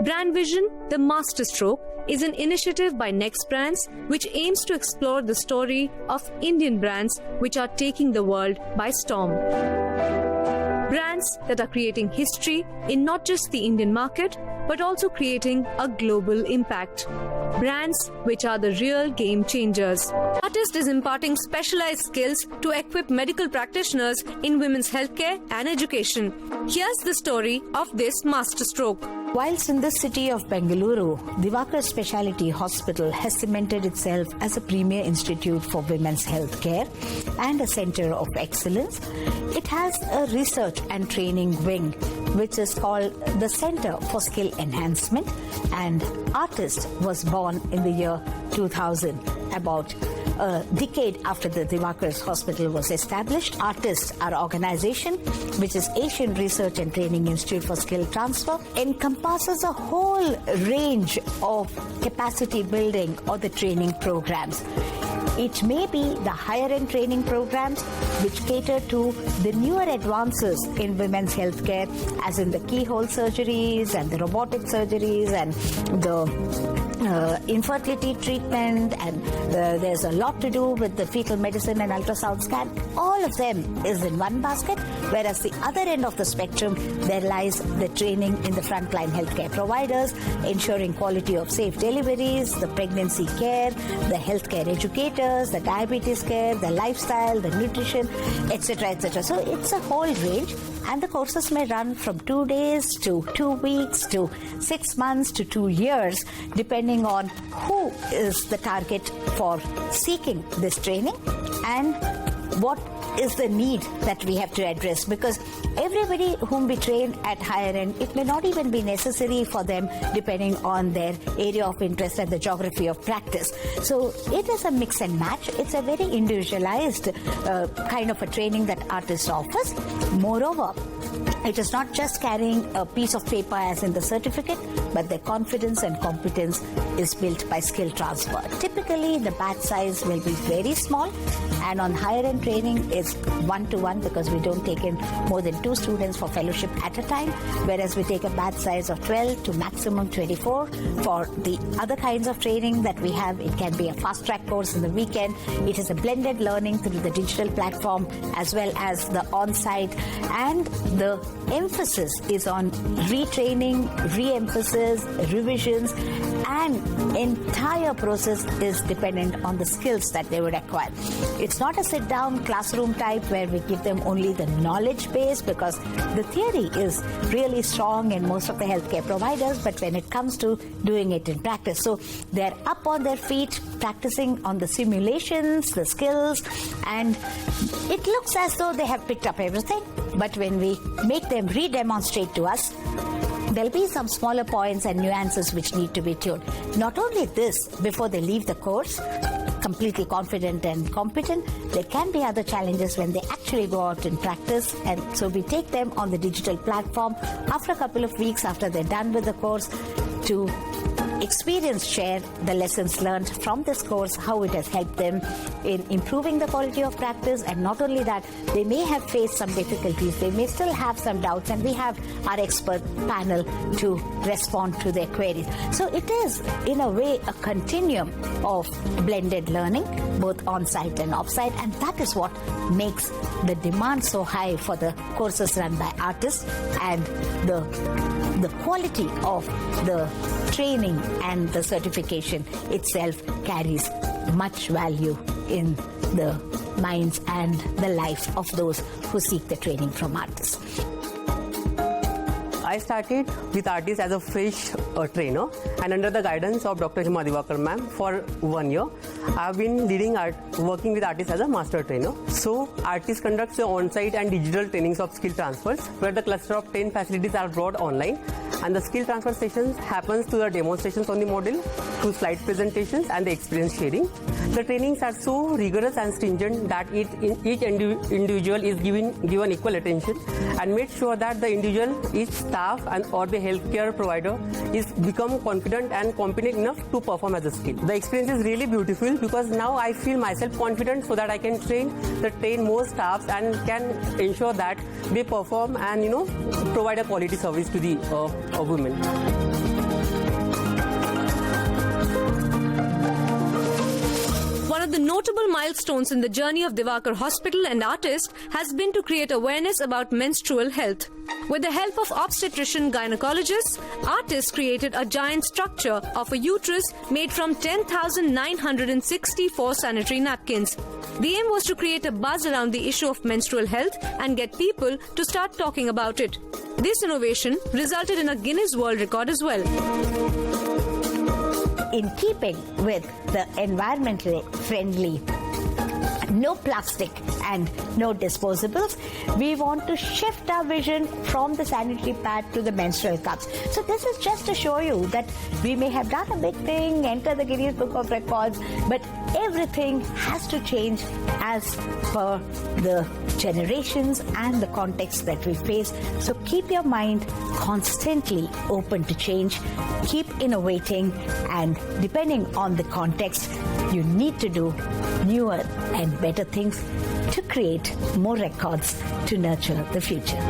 Brand Vision, the Masterstroke, is an initiative by Next Brands which aims to explore the story of Indian brands which are taking the world by storm. Brands that are creating history in not just the Indian market, but also creating a global impact. Brands which are the real game changers. Artist is imparting specialized skills to equip medical practitioners in women's healthcare and education. Here's the story of this masterstroke. Whilst in the city of Bengaluru, DIVAKAR Specialty Hospital has cemented itself as a premier institute for women's healthcare and a center of excellence, it has a research and training wing which is called the Center for Skill Enhancement, and Artist was born in the year 2000, about a decade after the DIVAKAR Hospital was established. Artist, our organization, which is Asian Research and Training Institute for Skill Transfer, encompasses a whole range of capacity building or the training programs. It may be the higher-end training programs which cater to the newer advances in women's healthcare, as in the keyhole surgeries and the robotic surgeries and the infertility treatment, and there's a lot to do with the fetal medicine and ultrasound scan. All of them is in one basket, whereas the other end of the spectrum, there lies the training in the frontline healthcare providers, ensuring quality of safe deliveries, the pregnancy care, the healthcare educators, the diabetes care, the lifestyle, the nutrition, etc., etc. So it's a whole range, and the courses may run from 2 days to 2 weeks to 6 months to 2 years, depending on who is the target for seeking this training and what is the need that we have to address, because everybody whom we train at higher end, it may not even be necessary for them depending on their area of interest and the geography of practice. So it is a mix and match. It's a very individualized kind of a training that Artist offers. Moreover, it is not just carrying a piece of paper as in the certificate, but their confidence and competence is built by skill transfer. Typically, the batch size will be very small, and on higher end training is 1-to-1, because we don't take in more than 2 students for fellowship at a time, whereas we take a batch size of 12 to maximum 24. For the other kinds of training that we have, it can be a fast track course in the weekend. It is a blended learning through the digital platform as well as the on-site, and the emphasis is on retraining, re-emphasis, revisions, and entire process is dependent on the skills that they would acquire. It's not a sit-down classroom type where we give them only the knowledge base, because the theory is really strong in most of the healthcare providers, but when it comes to doing it in practice, so they're up on their feet, practicing on the simulations, the skills, and it looks as though they have picked up everything. But when we make them re-demonstrate to us, there'll be some smaller points and nuances which need to be tuned. Not only this, before they leave the course, completely confident and competent, there can be other challenges when they actually go out and practice, and so we take them on the digital platform after a couple of weeks after they're done with the course to experience share the lessons learned from this course, how it has helped them in improving the quality of practice. And not only that, they may have faced some difficulties, they may still have some doubts, and we have our expert panel to respond to their queries. So it is, in a way, a continuum of blended learning, both on-site and off-site, and that is what makes the demand so high for the courses run by Artists, and the quality of the training and the certification itself carries much value in the minds and the life of those who seek the training from Artists. I started with Artist as a fresh trainer, and under the guidance of Dr. Hema DIVAKAR ma'am for 1 year, I have been working with Artist as a master trainer. So Artist conducts the on-site and digital trainings of skill transfers, where the cluster of 10 facilities are brought online, and the skill transfer sessions happens to the demonstrations on the model, through slide presentations and the experience sharing. The trainings are so rigorous and stringent that each individual is given equal attention, and made sure that the individual, each staff and or the healthcare provider is become confident and competent enough to perform as a skill. The experience is really beautiful field, because now I feel myself confident so that I can train more staffs and can ensure that they perform and provide a quality service to the women. One of the notable milestones in the journey of Divakar Hospital and Artist has been to create awareness about menstrual health. With the help of obstetrician gynecologists, Artist created a giant structure of a uterus made from 10,964 sanitary napkins. The aim was to create a buzz around the issue of menstrual health and get people to start talking about it. This innovation resulted in a Guinness World Record as well. In keeping with the environmentally friendly, no plastic and no disposables, we want to shift our vision from the sanitary pad to the menstrual cups. So this is just to show you that we may have done a big thing, enter the Guinness Book of Records, but everything has to change as per the generations and the context that we face. So keep your mind constantly open to change, keep innovating, and depending on the context, you need to do newer and better things to create more records to nurture the future.